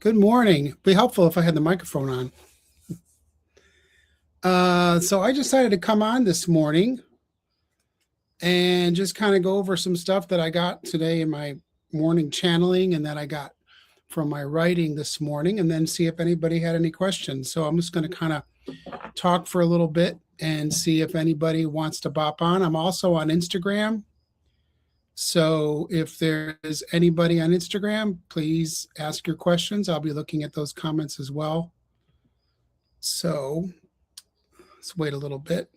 Good morning. It'd be helpful if I had the microphone on. So I decided to come on this morning and just kind of go over some stuff that I got today in my morning channeling and that I got from my writing this morning, and then see if anybody had any questions. So I'm just going to kind of talk for a little bit and see if anybody wants to bop on. I'm also on Instagram. So if there is anybody on Instagram, please ask your questions. I'll be looking at those comments as well. So let's wait a little bit.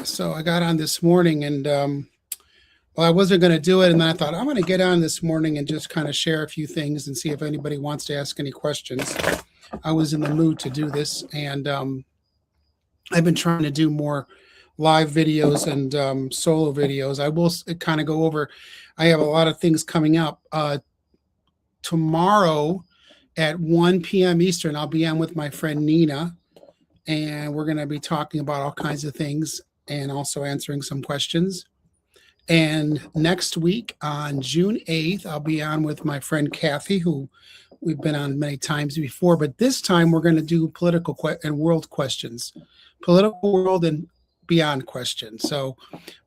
So I got on this morning and well, I wasn't going to do it. And then I thought I'm going to get on this morning and just kind of share a few things and see if anybody wants to ask any questions. I was in the mood to do this, and I've been trying to do more live videos and solo videos. I will kind of go over, I have a lot of things coming up. Tomorrow at 1 p.m. Eastern, I'll be on with my friend Nina, and we're going to be talking about all kinds of things and also answering some questions. And next week on June 8th, I'll be on with my friend Kathy, who we've been on many times before, but this time we're going to do political and world questions, political world and beyond questions. So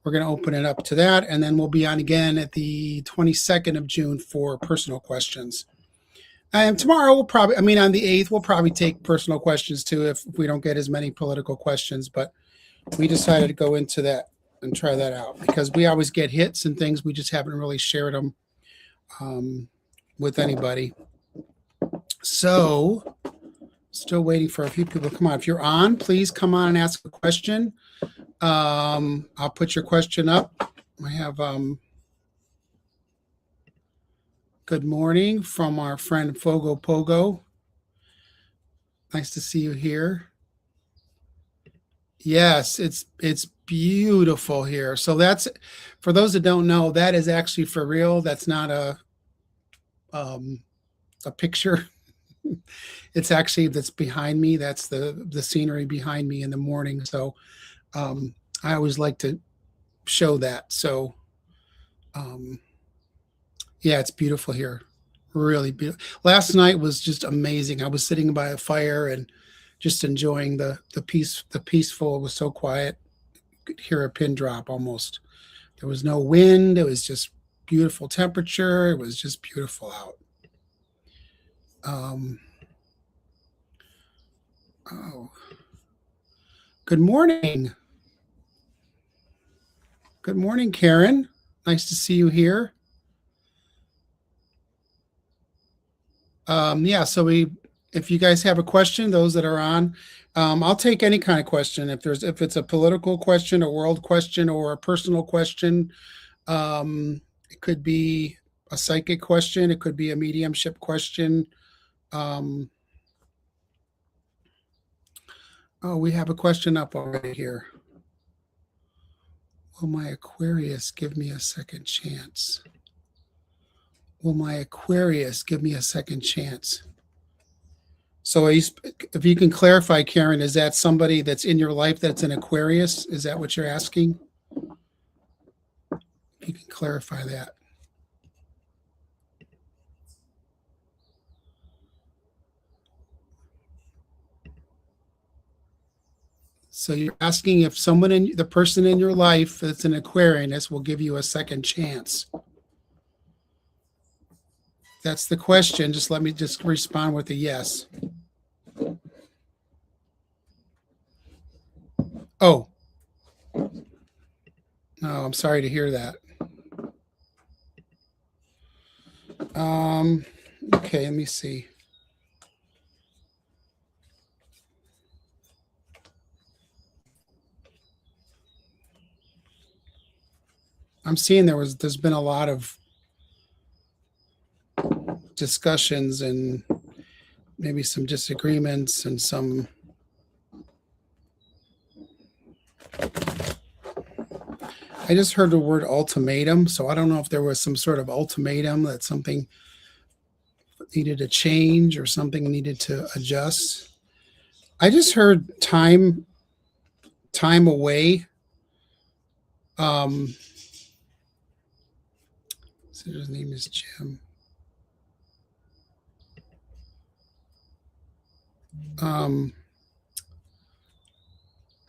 we're going to open it up to that, and then we'll be on again at the 22nd of June for personal questions. And tomorrow we'll probably, on the 8th, we'll probably take personal questions too if we don't get as many political questions, but we decided to go into that and try that out because we always get hits and things. We just haven't really shared them with anybody. So still waiting for a few people to come on. If you're on, please come on and ask a question. I'll put your question up. I have good morning from our friend Fogo Pogo. Nice to see you here. Yes, it's beautiful here. So that's, for those that don't know, that is actually for real. That's not a picture. It's actually, that's behind me. That's the scenery behind me in the morning. So I always like to show that. So yeah, it's beautiful here. Really beautiful. Last night was just amazing. I was sitting by a fire and just enjoying the peaceful. It was so quiet. You could hear a pin drop almost. There was no wind. It was just beautiful temperature. It was just beautiful out. Good morning. Good morning, Karen. Nice to see you here. Yeah, so if you guys have a question, those that are on, I'll take any kind of question. If it's a political question, a world question, or a personal question, it could be a psychic question. It could be a mediumship question. Oh, we have a question up already here. Will my Aquarius give me a second chance? Will my Aquarius give me a second chance? So if you can clarify, Karen, is that somebody that's in your life that's an Aquarius? Is that what you're asking? If you can clarify that. So you're asking if the person in your life that's an Aquarius will give you a second chance. That's the question. Just let me just respond with a yes. Oh. No, I'm sorry to hear that. Okay, let me see. I'm seeing there's been a lot of discussions and maybe some disagreements and some I just heard the word ultimatum, so I don't know if there was some sort of ultimatum that something needed to change or something needed to adjust. I just heard time away. So his name is Jim. I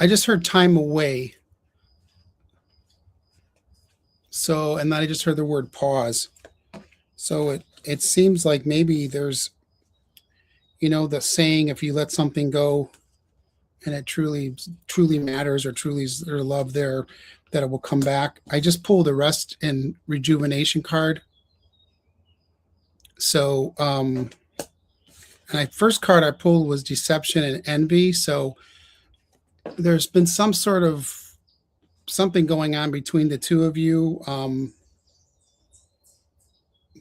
just heard time away. So, and then I just heard the word pause. So it seems like maybe there's, the saying, if you let something go and it truly matters, or truly is there love there, that it will come back. I just pulled the rest and rejuvenation card. So, and first card I pulled was deception and envy. So there's been some sort of something going on between the two of you.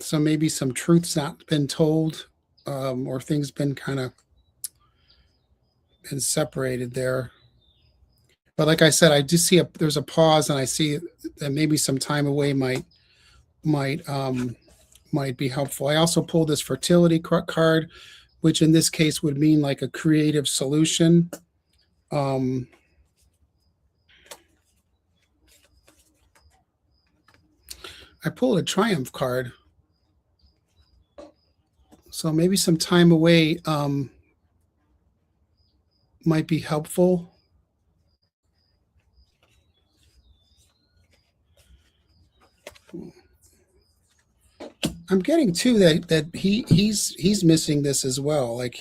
So maybe some truth's not been told, or things been kind of been separated there. But like I said, I just see there's a pause, and I see that maybe some time away might be helpful. I also pulled this fertility card, which in this case would mean like a creative solution. I pulled a triumph card. So maybe some time away might be helpful. I'm getting too that he's missing this as well. Like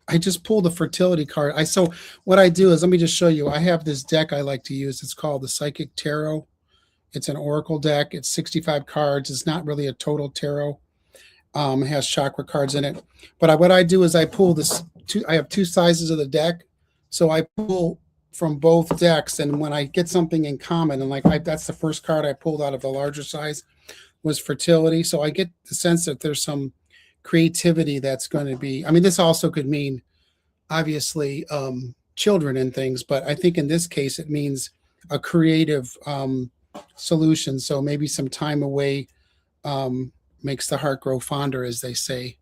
I just pulled the fertility card. So what I do is, let me just show you. I have this deck I like to use. It's called the Psychic Tarot. It's an oracle deck. It's 65 cards. It's not really a total tarot. It has chakra cards in it. But what I do is I pull this. I have two sizes of the deck, so I pull from both decks. And when I get something in common, and that's the first card I pulled out of the larger size, was fertility. So I get the sense that there's some creativity that's going to be. I mean, this also could mean, obviously, children and things, but I think in this case it means a creative solution. So maybe some time away makes the heart grow fonder, as they say.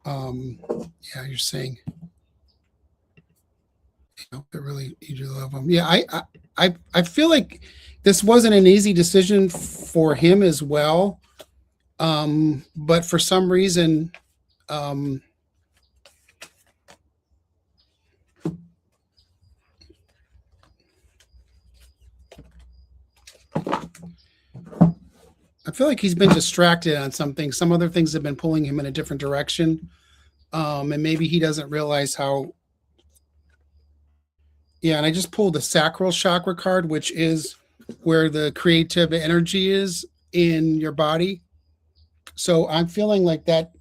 Yeah, you're saying, really, you do love them. Yeah, I feel like this wasn't an easy decision for him as well. But for some reason, I feel like he's been distracted on something. Some other things have been pulling him in a different direction. And maybe he doesn't realize how. Yeah, and I just pulled the sacral chakra card, which is where the creative energy is in your body. So I'm feeling like that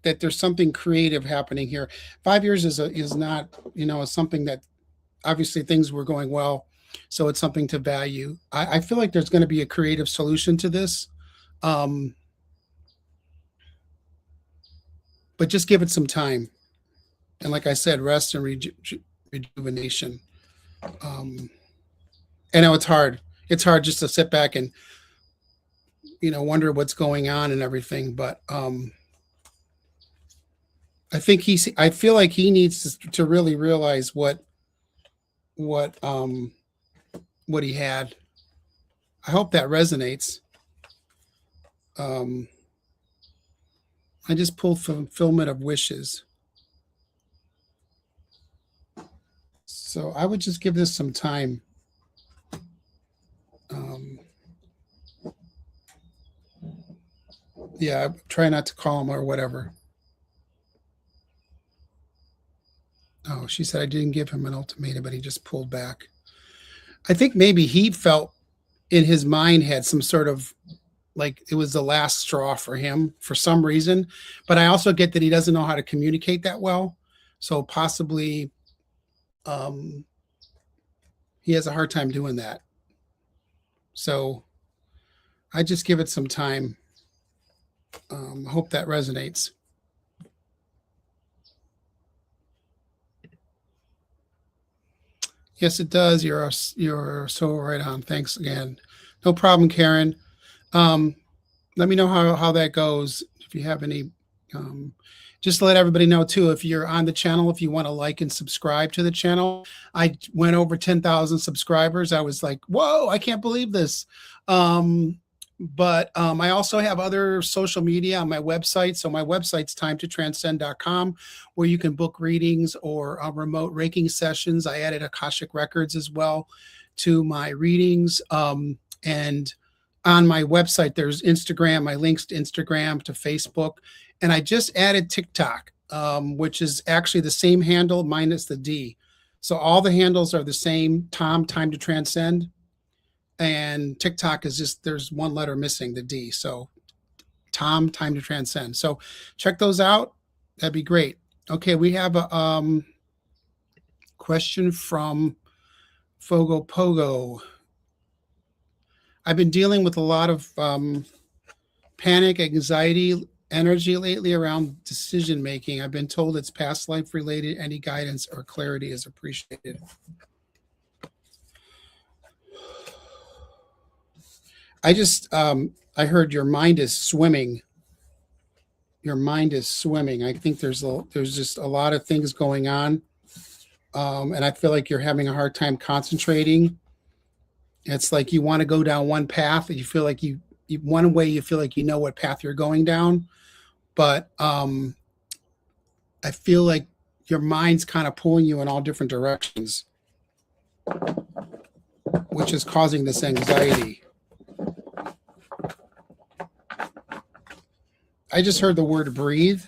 there's something creative happening here. 5 years is not, is something that obviously things were going well. So it's something to value. I feel like there's going to be a creative solution to this. But just give it some time. And like I said, rest and rejuvenation. I know it's hard. It's hard just to sit back and, wonder what's going on and everything. But I feel like he needs to really realize what he had. I hope that resonates. I just pulled fulfillment of wishes. So I would just give this some time. Yeah, try not to call him or whatever. Oh, she said I didn't give him an ultimatum, but he just pulled back. I think maybe he felt in his mind had some sort of, like, it was the last straw for him for some reason. But I also get that he doesn't know how to communicate that well. So possibly he has a hard time doing that. So I just give it some time. Hope that resonates. Yes, it does. You're so right on. Thanks again. No problem, Karen. Let me know how that goes. If you have any, just to let everybody know too, if you're on the channel, if you want to like and subscribe to the channel. I went over 10,000 subscribers. I was like, whoa, I can't believe this. But I also have other social media on my website. So my website's timetotranscend.com, where you can book readings or remote Reiki sessions. I added Akashic Records as well to my readings. And on my website, there's Instagram, my links to Instagram, to Facebook. And I just added TikTok, which is actually the same handle minus the D. So all the handles are the same, Tom, Time to Transcend. And TikTok is just, there's one letter missing, the D. So Tom, Time to Transcend. So check those out. That'd be great. Okay, we have a question from Fogo Pogo. I've been dealing with a lot of panic, anxiety, energy lately around decision making. I've been told it's past life related. Any guidance or clarity is appreciated. I heard your mind is swimming. Your mind is swimming. I think there's just a lot of things going on. And I feel like you're having a hard time concentrating. It's like you want to go down one path and you feel like you one way you feel like you know what path you're going down. But I feel like your mind's kind of pulling you in all different directions, which is causing this anxiety. I just heard the word breathe.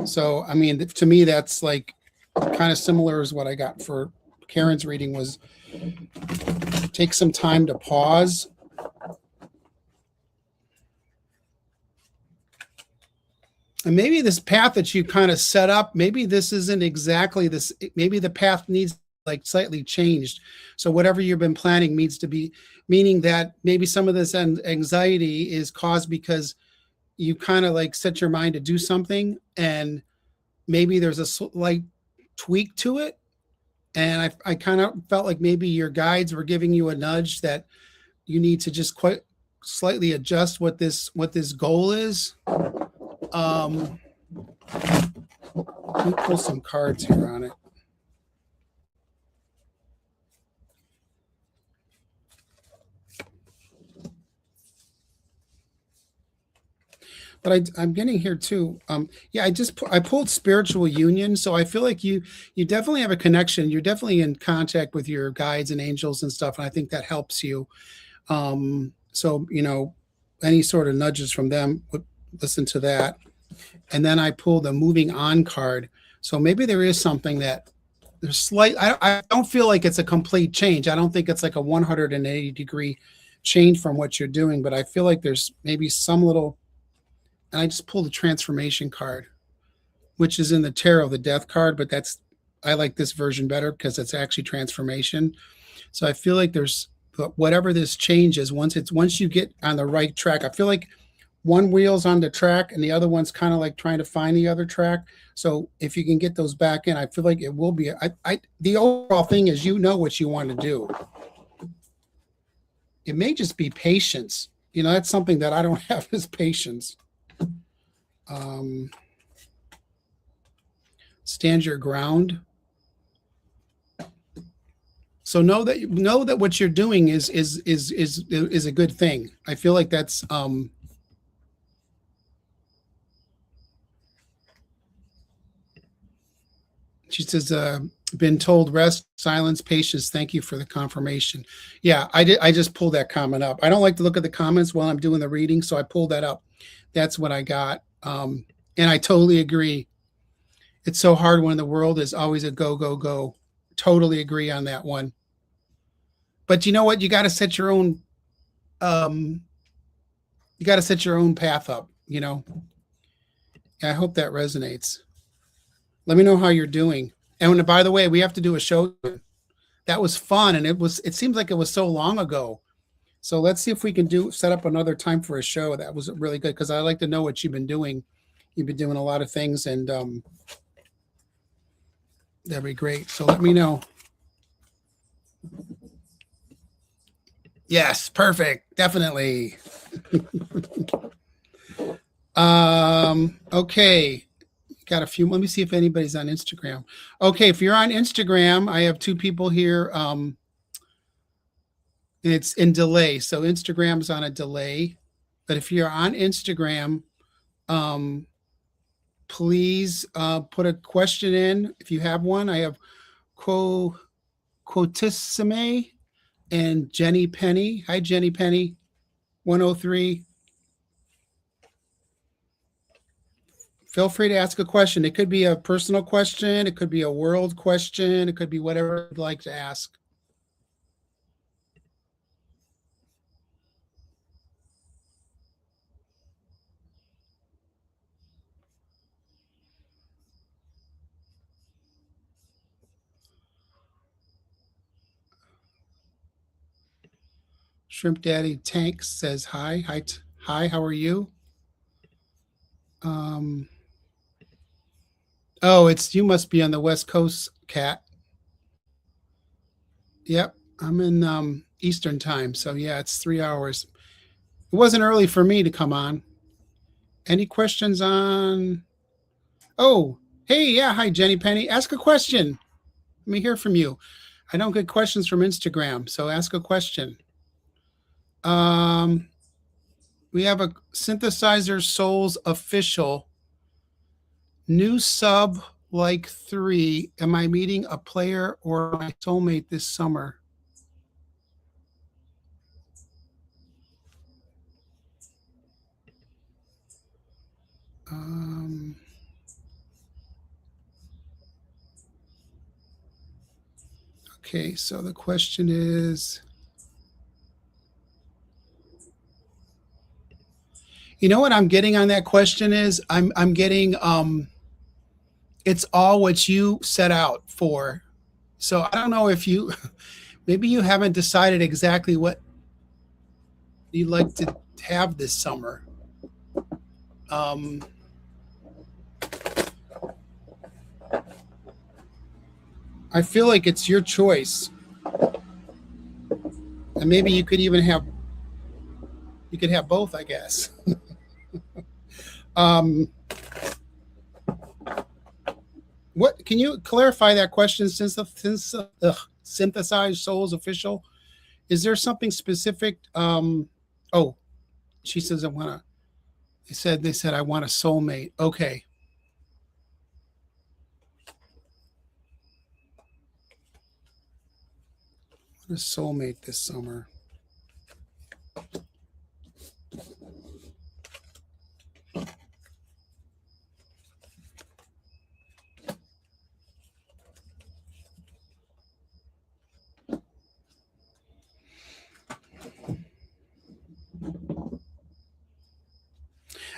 So, I mean, to me, that's like kind of similar as what I got for Karen's reading was take some time to pause. And maybe this path that you kind of set up, maybe this isn't exactly this. Maybe the path needs like slightly changed. So whatever you've been planning needs to be, meaning that maybe some of this anxiety is caused because you kind of like set your mind to do something and maybe there's a slight tweak to it. And I kind of felt like maybe your guides were giving you a nudge that you need to just quite slightly adjust what this goal is. Let me pull some cards here on it. But I'm getting here too. Yeah, I pulled spiritual union, so I feel like you definitely have a connection. You're definitely in contact with your guides and angels and stuff, and I think that helps you. So any sort of nudges from them, listen to that. And then I pulled a moving on card. So maybe there is something that there's slight. I don't feel like it's a complete change. I don't think it's like a 180-degree change from what you're doing, but I feel like there's maybe some little. And I just pulled a transformation card, which is in the Tarot of the Death card, but I like this version better because it's actually transformation. So I feel like there's whatever this change is, once you get on the right track, I feel like one wheel's on the track and the other one's kind of like trying to find the other track. So if you can get those back in, I feel like it will be. The overall thing is what you want to do. It may just be patience. That's something that I don't have is patience. Stand your ground. So know that what you're doing is a good thing. I feel like that's she says been told rest, silence, patience. Thank you for the confirmation. Yeah, I just pulled that comment up. I don't like to look at the comments while I'm doing the reading, so I pulled that up. That's what I got. And I totally agree. It's so hard when the world is always a go, go, go. Totally agree on that one. But you know what? You got to set your own, path up, I hope that resonates. Let me know how you're doing. And by the way, we have to do a show. That was fun. And it seems like it was so long ago. So let's see if we can set up another time for a show. That was really good because I like to know what you've been doing. You've been doing a lot of things and that'd be great. So let me know. Yes, perfect. Definitely. Okay. Got a few. Let me see if anybody's on Instagram. Okay, if you're on Instagram, I have two people here. It's in delay. So Instagram's on a delay. But if you're on Instagram, please put a question in if you have one. I have Quotissime and Jenny Penny. Hi, Jenny Penny, 103. Feel free to ask a question. It could be a personal question. It could be a world question. It could be whatever you'd like to ask. Shrimp Daddy Tank says hi. Hi, how are you? Oh, you must be on the West Coast, Cat. Yep, I'm in Eastern time, so yeah, it's 3 hours. It wasn't early for me to come on. Any questions on? Oh, hey, yeah, hi, Jenny Penny. Ask a question. Let me hear from you. I don't get questions from Instagram, so ask a question. We have a Synthesizer Souls official new sub like 3. Am I meeting a player or my soulmate this summer? Okay, so the question is, you know what I'm getting on that question is I'm getting it's all what you set out for. So I don't know if you maybe you haven't decided exactly what you'd like to have this summer. I feel like it's your choice. And maybe you could have both, I guess. What can you clarify that question since the Synthesized Souls official? Is there something specific? Oh, she says I want to. They said I want a soulmate. Okay. I want a soulmate this summer.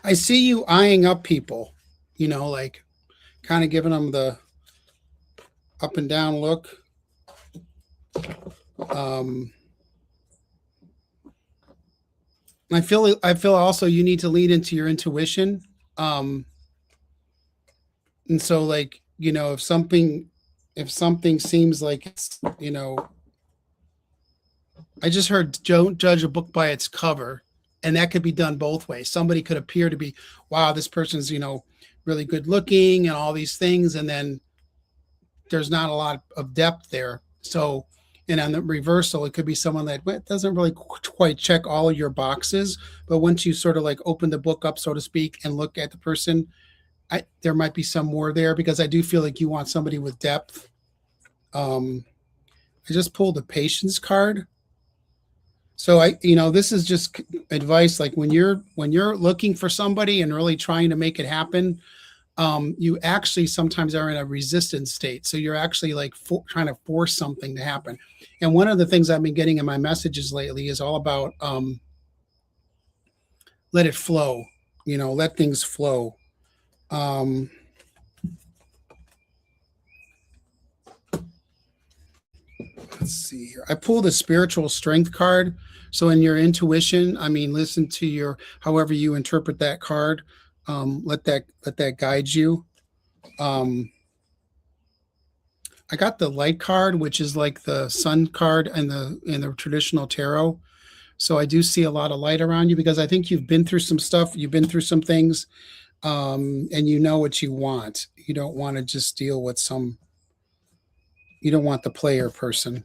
I see you eyeing up people, like kind of giving them the up and down look. I feel also you need to lean into your intuition. And so like, if something seems like it's, I just heard don't judge a book by its cover. And that could be done both ways. Somebody could appear to be, wow, this person's, really good looking and all these things. And then there's not a lot of depth there. So, and on the reversal, it could be someone that doesn't really quite check all of your boxes. But once you sort of like open the book up, so to speak, and look at the person, there might be some more there because I do feel like you want somebody with depth. I just pulled the patience card. So this is just advice. Like when you're looking for somebody and really trying to make it happen, you actually sometimes are in a resistance state. So you're actually like trying to force something to happen. And one of the things I've been getting in my messages lately is all about let it flow. Let things flow. Let's see here. I pulled a spiritual strength card. So in your intuition, listen to however you interpret that card. Let that guide you. I got the light card, which is like the sun card in the traditional tarot. So I do see a lot of light around you because I think you've been through some stuff. You've been through some things, and you know what you want. You don't want to just deal with you don't want the player person,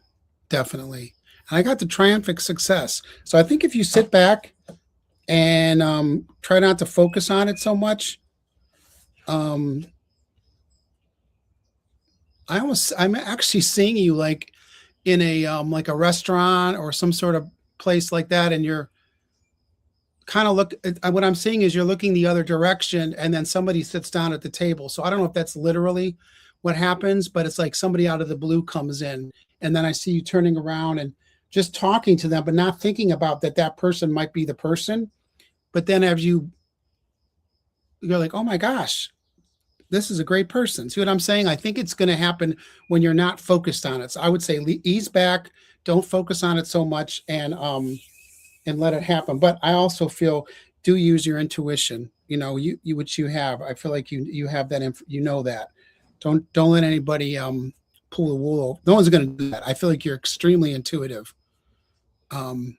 definitely. And I got the triumphant success. So I think if you sit back and try not to focus on it so much. I'm actually seeing you like in a like a restaurant or some sort of place like that, and you're kind of what I'm seeing is you're looking the other direction, and then somebody sits down at the table. So I don't know if that's literally what happens, but it's like somebody out of the blue comes in, and then I see you turning around and just talking to them, but not thinking about that person might be the person. But then as you're like, oh my gosh, this is a great person. See what I'm saying? I think it's going to happen when you're not focused on it. So I would say ease back, don't focus on it so much, and let it happen. But I also feel, do use your intuition. You know, you which you have. I feel like you have that. You know that. Don't let anybody pull the wool. No one's going to do that. I feel like you're extremely intuitive, and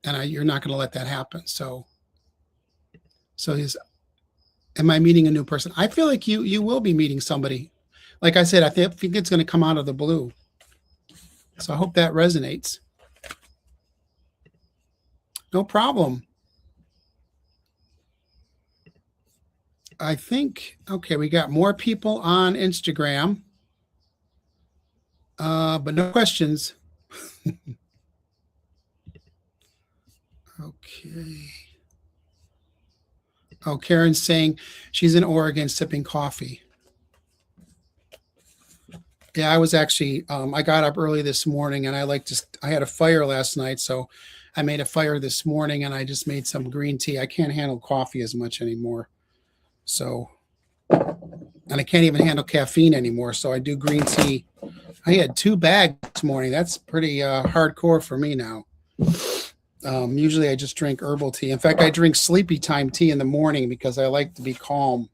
you're not going to let that happen. So am I meeting a new person? I feel like you will be meeting somebody. Like I said, I think it's going to come out of the blue. So I hope that resonates. No problem. I think, okay, we got more people on Instagram, but no questions. Okay. Oh, Karen's saying she's in Oregon sipping coffee. Yeah, I was actually, I got up early this morning, and I had a fire last night. So I made a fire this morning, and I just made some green tea. I can't handle coffee as much anymore. So, and I can't even handle caffeine anymore. So I do green tea. I had 2 bags this morning. That's pretty hardcore for me now. Usually I just drink herbal tea. In fact, I drink sleepy time tea in the morning because I like to be calm.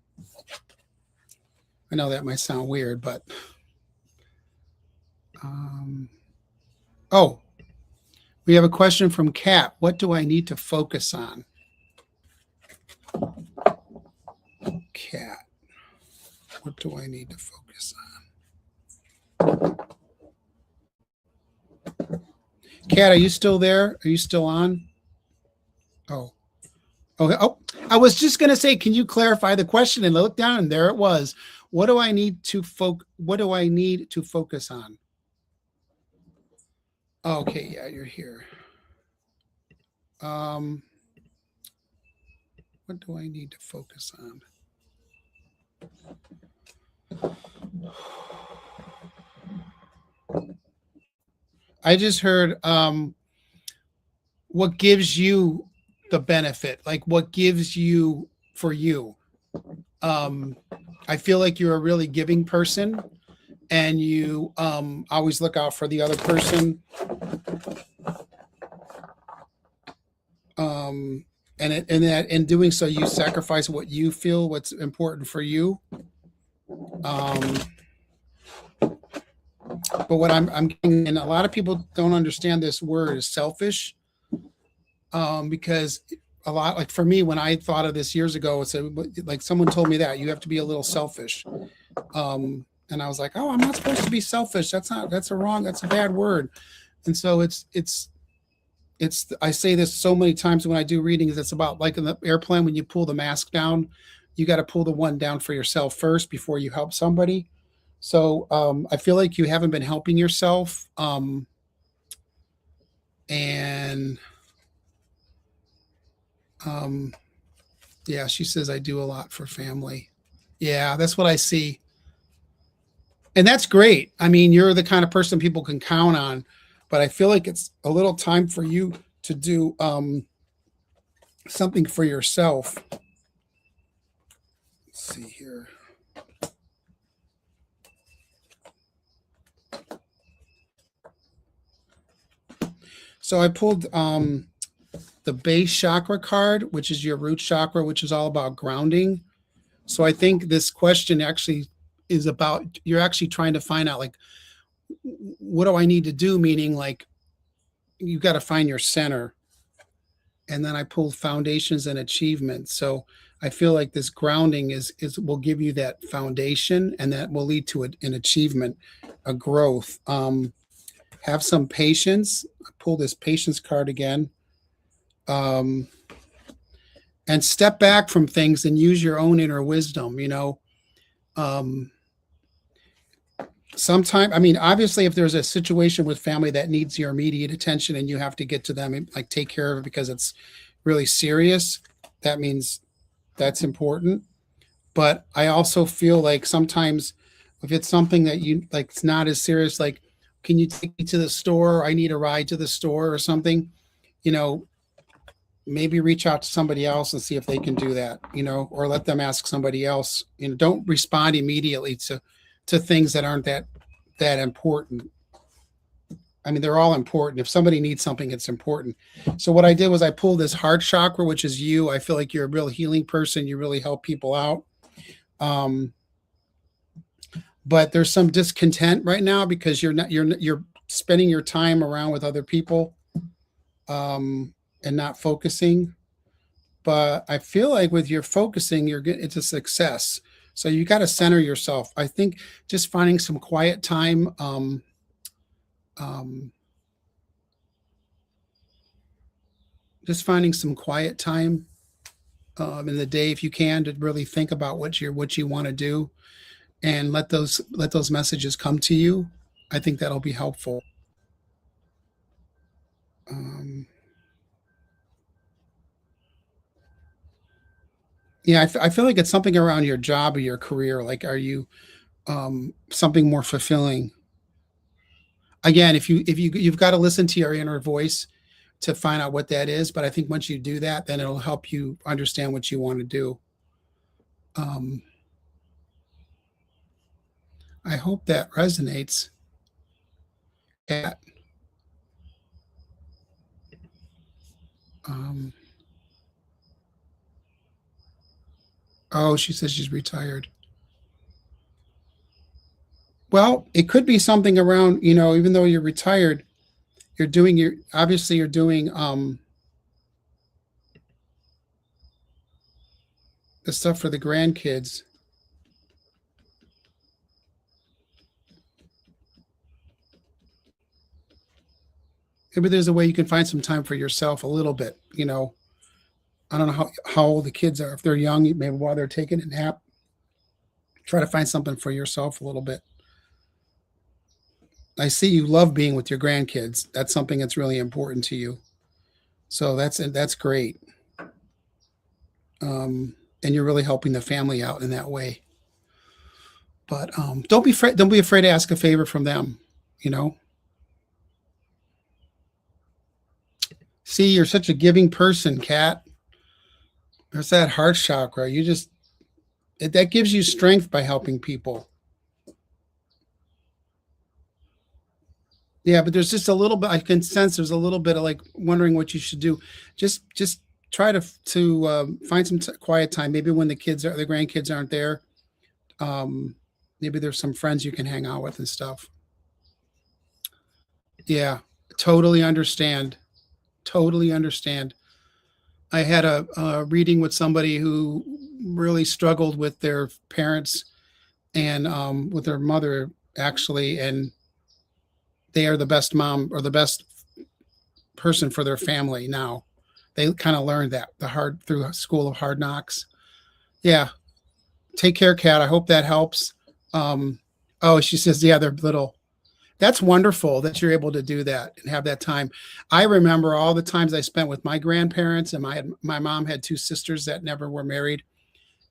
I know that might sound weird, but oh, we have a question from Kat. What do I need to focus on? Kat, what do I need to focus on? Kat, are you still there? Are you still on? Oh, I was just going to say, can you clarify the question? And look down, and there it was. What do I need to focus on? Okay, yeah, you're here. What do I need to focus on? I just heard what gives you the benefit, like what gives you for you. I feel like you're a really giving person, and you always look out for the other person. And in doing so, you sacrifice what you feel, what's important for you. But what I'm getting, and a lot of people don't understand this word, is selfish. Because a lot, like for me, when I thought of this years ago, it's like someone told me that you have to be a little selfish. And I was like, oh, I'm not supposed to be selfish. That's a bad word. And so I say this so many times when I do readings. It's about like in the airplane, when you pull the mask down, you got to pull the one down for yourself first before you help somebody. So I feel like you haven't been helping yourself. Yeah, she says, I do a lot for family. Yeah, that's what I see. And that's great. I mean, you're the kind of person people can count on, but I feel like it's a little time for you to do something for yourself. Let's see here. So I pulled the base chakra card, which is your root chakra, which is all about grounding. So I think this question actually is about, you're actually trying to find out, like, what do I need to do? Meaning, like, you got to find your center. And then I pulled foundations and achievements. So I feel like this grounding will give you that foundation, and that will lead to an achievement, a growth. Have some patience. I pull this patience card again. and step back from things and use your own inner wisdom. Um, Sometimes, I mean, obviously, if there's a situation with family that needs your immediate attention and you have to get to them and like take care of it because it's really serious, that means that's important. But I also feel like sometimes if it's something that you like, it's not as serious, like, can you take me to the store? I need a ride to the store or something, you know, maybe reach out to somebody else and see if they can do that, or let them ask somebody else. Don't respond immediately to things that aren't that important. I mean, they're all important. If somebody needs something, it's important. So what I did was I pulled this heart chakra, which is you. I feel like you're a real healing person. You really help people out. Um, but there's some discontent right now because you're spending your time around with other people, and not focusing. But I feel like with your focusing, it's a success. So you got to center yourself. I think just finding some quiet time, um, just finding some quiet time in the day, if you can, to really think about what you want to do, and let those messages come to you. I think that'll be helpful. Um, yeah, I feel like it's something around your job or your career. Like, are you something more fulfilling? Again, if you've got to listen to your inner voice to find out what that is. But I think once you do that, then it'll help you understand what you want to do. Um, I hope that resonates. Kat. Um, oh, she says she's retired. Well, it could be something around, even though you're retired, you're doing the stuff for the grandkids. Maybe there's a way you can find some time for yourself a little bit. I don't know how old the kids are. If they're young, maybe while they're taking a nap, try to find something for yourself a little bit. I see you love being with your grandkids. That's something that's really important to you. So that's great. And you're really helping the family out in that way. But don't be afraid to ask a favor from them. You know, see, you're such a giving person, Kat. There's that heart chakra. That gives you strength by helping people. Yeah, but there's just a little bit. I can sense there's a little bit of like wondering what you should do. Just try to find some quiet time. Maybe when the grandkids aren't there. Um, Maybe there's some friends you can hang out with and stuff. Yeah, totally understand. Totally understand. I had a reading with somebody who really struggled with their parents and with their mother actually, and they are the best mom or the best person for their family now. They kind of learned that the hard through a school of hard knocks. Yeah, take care, Kat. I hope that helps. Um, oh, she says, yeah, they're little. That's wonderful that you're able to do that and have that time. I remember all the times I spent with my grandparents, and my mom had two sisters that never were married,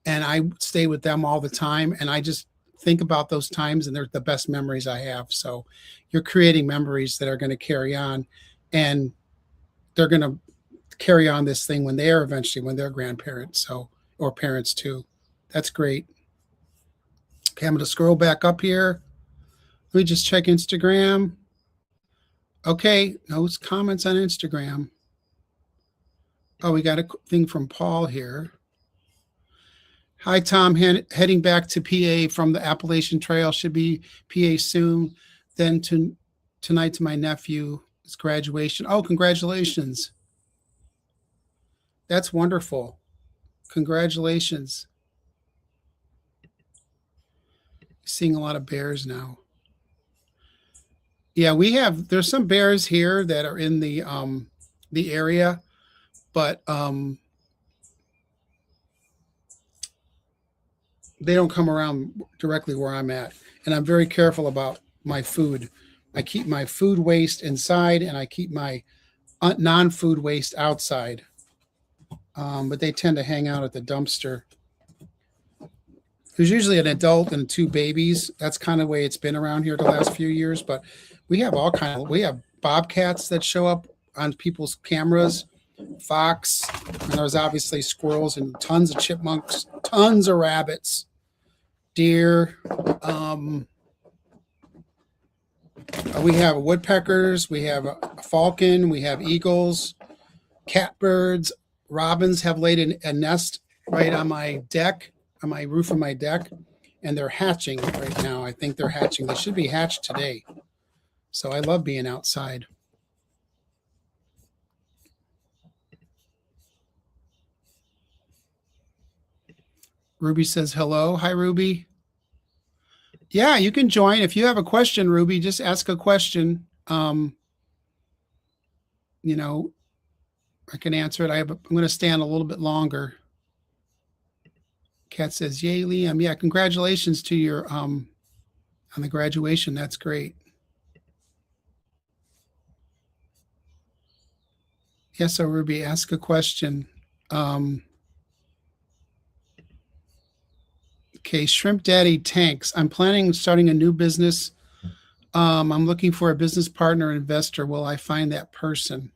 and I stayed with them all the time. And I just think about those times, and they're the best memories I have. So you're creating memories that are going to carry on, and they're going to carry on this thing when they're grandparents, or parents too. That's great. Okay, I'm going to scroll back up here. Let me just check Instagram. Okay, no comments on Instagram. Oh, we got a thing from Paul here. Hi, Tom. Heading back to PA from the Appalachian Trail. Should be PA soon. Then tonight to my nephew's graduation. Oh, congratulations. That's wonderful. Congratulations. Seeing a lot of bears now. Yeah, there's some bears here that are in the area, but they don't come around directly where I'm at. And I'm very careful about my food. I keep my food waste inside and I keep my non-food waste outside. But they tend to hang out at the dumpster. There's usually an adult and two babies. That's kind of the way it's been around here the last few years. But we have we have bobcats that show up on people's cameras, fox, and there's obviously squirrels and tons of chipmunks, tons of rabbits, deer. We have woodpeckers, we have a falcon, we have eagles, catbirds, robins have laid a nest right on my deck, on my roof of my deck, and they're hatching right now. I think they're hatching. They should be hatched today. So I love being outside. Ruby says hello. Hi, Ruby. Yeah, you can join. If you have a question, Ruby, just ask a question. You know, I can answer it. I'm going to stand a little bit longer. Kat says, yay, Liam. Yeah, congratulations to your on the graduation. That's great. Yes, so Ruby, ask a question. Okay, Shrimp Daddy Tanks. I'm planning on starting a new business. I'm looking for a business partner, investor. Will I find that person?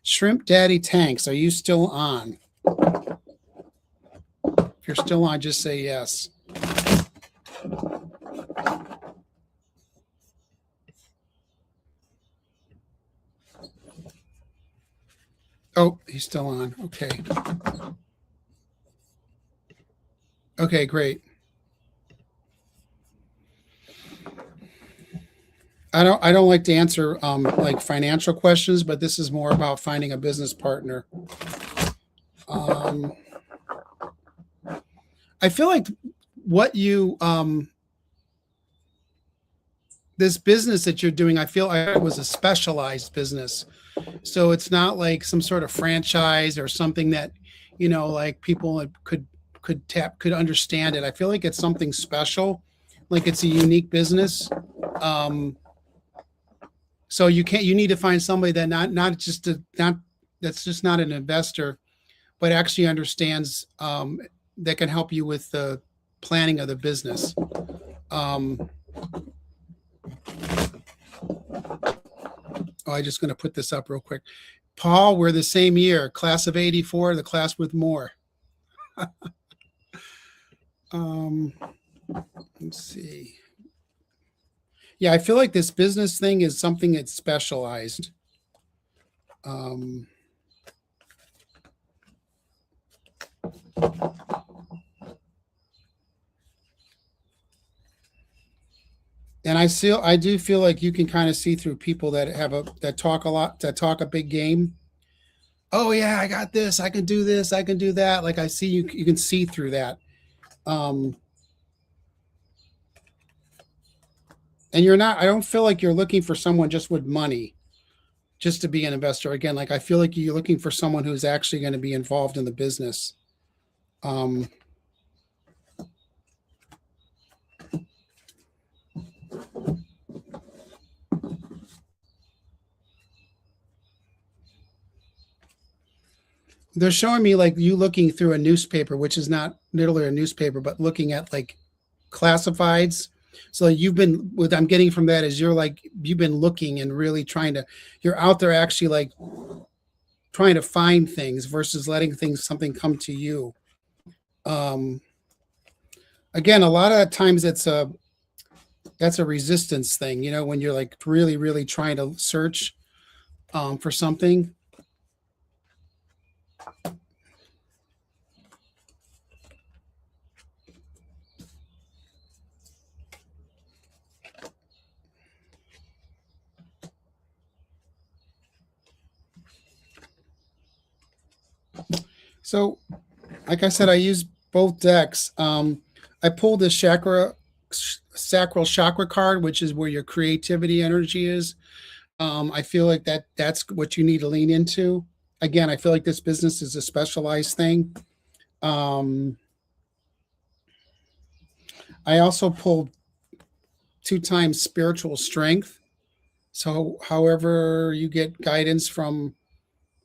Shrimp Daddy Tanks, are you still on? If you're still on, just say yes. Oh, he's still on. Okay. Okay, great. I don't like to answer like financial questions, but this is more about finding a business partner. I feel like what you this business that you're doing, I feel like it was a specialized business. So it's not like some sort of franchise or something that, you know, like people could understand it. I feel like it's something special, like it's a unique business. So you need to find somebody that not that's just not an investor, but actually understands that can help you with the planning of the business. I'm just going to put this up real quick. Paul, we're the same year, class of 84, the class with more. Let's see. Yeah, I feel like this business thing is something that's specialized. And I do feel like you can kind of see through people that talk a lot, that talk a big game. Oh yeah, I got this. I can do this. I can do that. Like I see you can see through that. And I don't feel like you're looking for someone just with money, just to be an investor. Again, like I feel like you're looking for someone who's actually going to be involved in the business. They're showing me like you looking through a newspaper, which is not literally a newspaper, but looking at like classifieds. So what I'm getting from that is you've been looking and really you're out there actually like trying to find things versus letting something come to you. Again, a lot of times that's a resistance thing, you know, when you're like really, really trying to search for something. So, like I said, I use both decks. I pulled the sacral chakra card, which is where your creativity energy is. I feel like that's what you need to lean into. Again, I feel like this business is a specialized thing. I also pulled 2 times spiritual strength. So however you get guidance from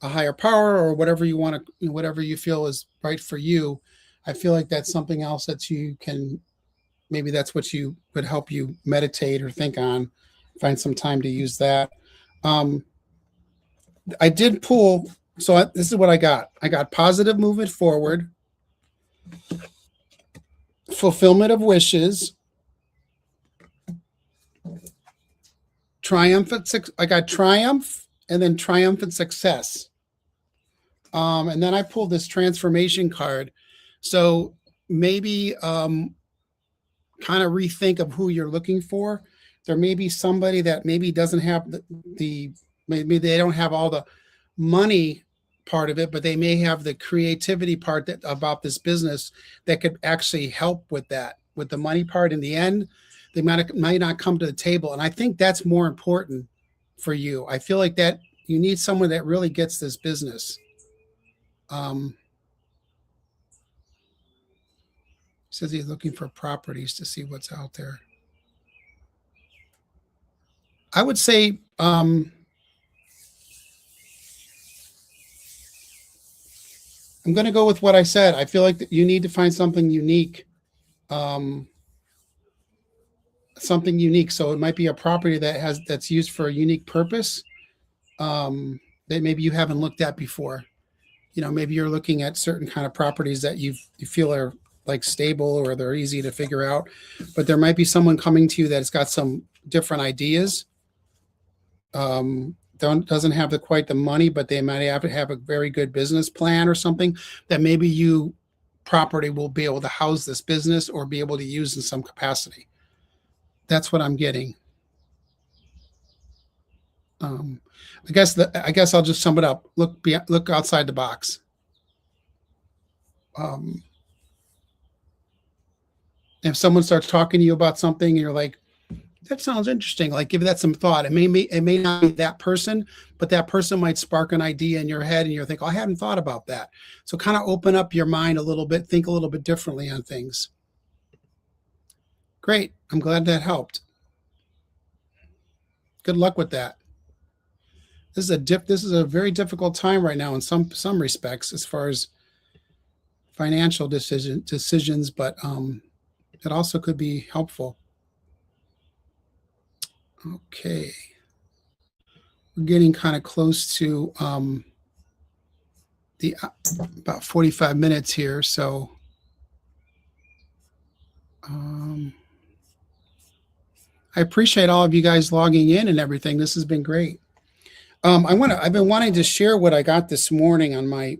a higher power or whatever you want to, whatever you feel is right for you, I feel like that's something else that you can, maybe that's what you would help you meditate or think on, find some time to use that. I did pull, so this is what I got. I got positive movement forward, fulfillment of wishes, triumphant. I got triumph and then triumphant success. And then I pulled this transformation card. So maybe kind of rethink of who you're looking for. There may be somebody that maybe doesn't have maybe they don't have all the money part of it, but they may have the creativity part about this business that could actually help with that, with the money part in the end. They might not come to the table. And I think that's more important for you. I feel like that you need someone that really gets this business. Says he's looking for properties to see what's out there. I would say I'm going to go with what I said. I feel like you need to find something unique. Something unique. So it might be a property that's used for a unique purpose that maybe you haven't looked at before. Maybe you're looking at certain kind of properties that you feel are like stable or they're easy to figure out, but there might be someone coming to you that's got some different ideas. Doesn't have quite the money, but they might have a very good business plan or something that maybe property will be able to house this business or be able to use in some capacity. That's what I'm getting. I guess I'll just sum it up. Look outside the box. If someone starts talking to you about something and you're like, that sounds interesting, like give that some thought. It may not be that person, but that person might spark an idea in your head and you're thinking, oh, I hadn't thought about that. So kind of open up your mind a little bit, think a little bit differently on things. Great. I'm glad that helped. Good luck with that. This is a very difficult time right now in some respects as far as financial decisions, but it also could be helpful. Okay. We're getting kind of close to about 45 minutes here, so I appreciate all of you guys logging in and everything. This has been great. I've been wanting to share what I got this morning on my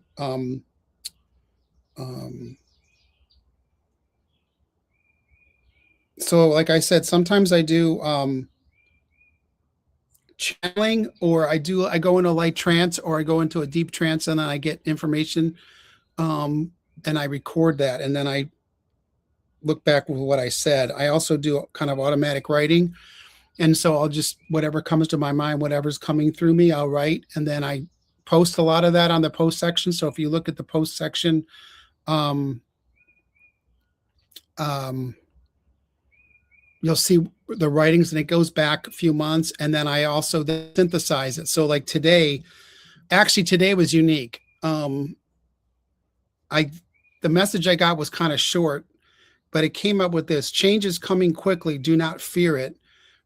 so like I said, sometimes I do channeling, or I go into a light trance, or I go into a deep trance, and then I get information and I record that, and then I look back with what I said. I also do kind of automatic writing. And so I'll just, whatever comes to my mind, whatever's coming through me, I'll write. And then I post a lot of that on the post section. So if you look at the post section, you'll see the writings, and it goes back a few months. And then I also synthesize it. So like today was unique. The message I got was kind of short, but it came up with this: change is coming quickly. Do not fear it.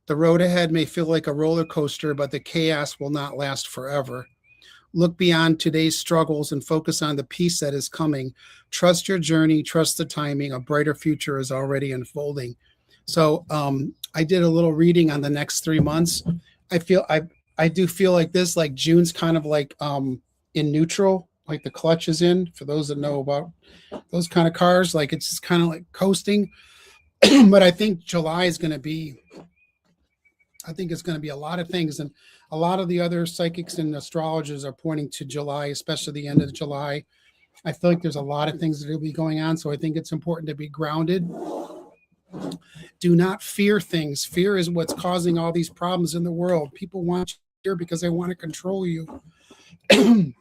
The road ahead may feel like a roller coaster, but the chaos will not last forever. Look beyond today's struggles and focus on the peace that is coming. Trust your journey, trust the timing. A brighter future is already unfolding. So I did a little reading on the next 3 months. I do feel like this, like June's kind of like in neutral, like the clutch is in, for those that know about those kind of cars, like it's just kind of like coasting. But I think July is going to be, it's going to be a lot of things. And a lot of the other psychics and astrologers are pointing to July, especially the end of July. I feel like there's a lot of things that will be going on. So I think it's important to be grounded. Do not fear things. Fear is what's causing all these problems in the world. People want you to fear because they want to control you.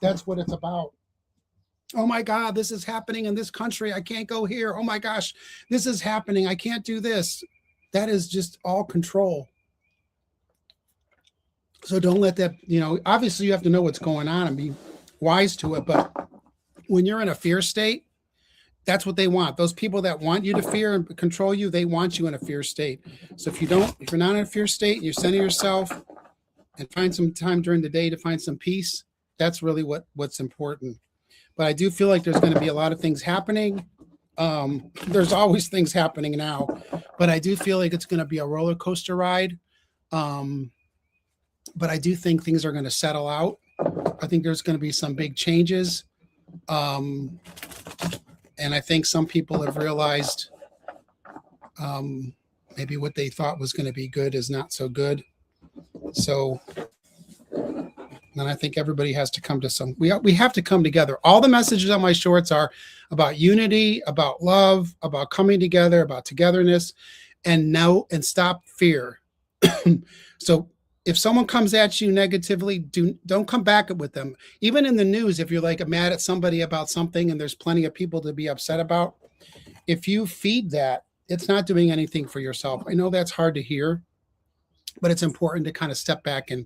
That's what it's about. Oh my God, this is happening in this country. I can't go here. Oh my gosh, this is happening. I can't do this. That is just all control. So don't let that, obviously you have to know what's going on and be wise to it. But when you're in a fear state, that's what they want. Those people that want you to fear and control you, they want you in a fear state. So if you're not in a fear state, you're centering yourself and find some time during the day to find some peace. That's really what's important. But I do feel like there's going to be a lot of things happening. There's always things happening now, but I do feel like it's going to be a roller coaster ride. But I do think things are going to settle out. I think there's going to be some big changes. And I think some people have realized maybe what they thought was going to be good is not so good. So then I think everybody has to come to we have to come together. All the messages on my shorts are about unity, about love, about coming together, about togetherness, and stop fear. So if someone comes at you negatively, don't come back with them. Even in the news, if you're like mad at somebody about something and there's plenty of people to be upset about, if you feed that, it's not doing anything for yourself. I know that's hard to hear, but it's important to kind of step back and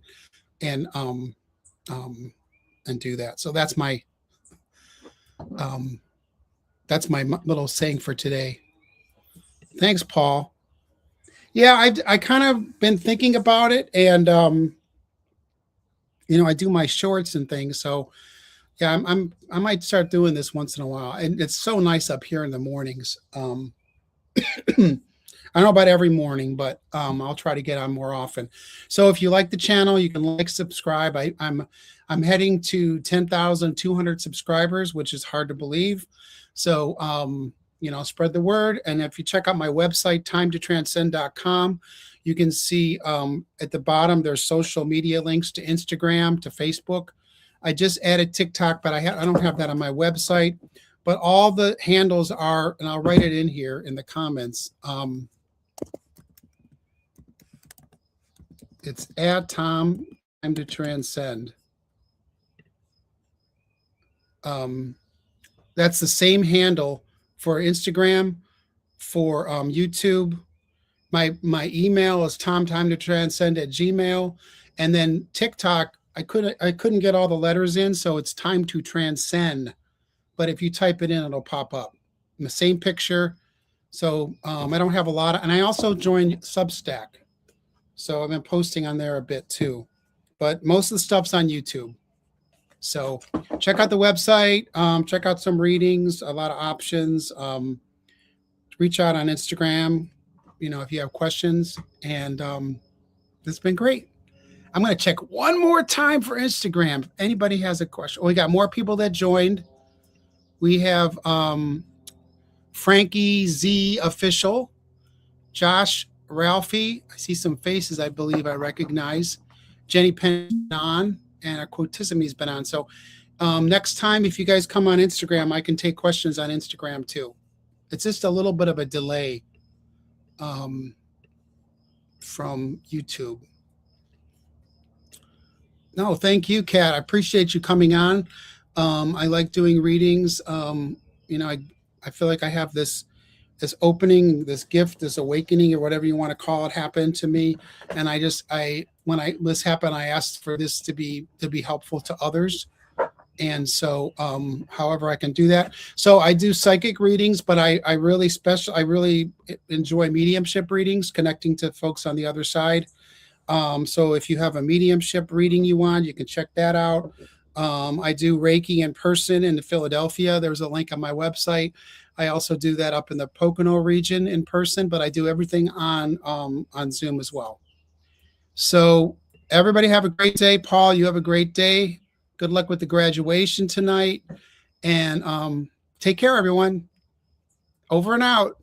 do that. So that's my little saying for today. Thanks, Paul. Yeah, I kind of been thinking about it, and I do my shorts and things. So yeah, I might start doing this once in a while, and it's so nice up here in the mornings. I don't know about every morning, but I'll try to get on more often. So if you like the channel, you can like, subscribe. I'm heading to 10,200 subscribers, which is hard to believe. So spread the word. And if you check out my website, timetotranscend.com, you can see at the bottom there's social media links to Instagram, to Facebook. I just added TikTok, but I don't have that on my website. But all the handles are, and I'll write it in here in the comments. It's at Time to Transcend. That's the same handle for Instagram, for YouTube. My email is timetotranscend@gmail.com, and then TikTok, I couldn't get all the letters in, so it's Time to Transcend. But if you type it in, it'll pop up. In the same picture. So I don't have a lot of, and I also joined Substack. So I've been posting on there a bit too. But most of the stuff's on YouTube. So check out the website, check out some readings, a lot of options. Reach out on Instagram, if you have questions. And it's been great. I'm going to check one more time for Instagram. If anybody has a question. We got more people that joined. We have Frankie Z Official, Josh Ralphie. I see some faces I believe I recognize. Jenny Penn on, and Quotissimy's been on. So next time, if you guys come on Instagram, I can take questions on Instagram too. It's just a little bit of a delay from YouTube. No, thank you, Kat. I appreciate you coming on. I like doing readings. I feel like I have this opening, this gift, this awakening, or whatever you want to call it, happen to me. And when this happened, I asked for this to be helpful to others. And so, however I can do that. So I do psychic readings, but I really enjoy mediumship readings, connecting to folks on the other side. So if you have a mediumship reading you want, you can check that out. I do Reiki in person in Philadelphia. There's a link on my website. I also do that up in the Pocono region in person, but I do everything on Zoom as well. So everybody have a great day. Paul, you have a great day. Good luck with the graduation tonight. And take care, everyone. Over and out.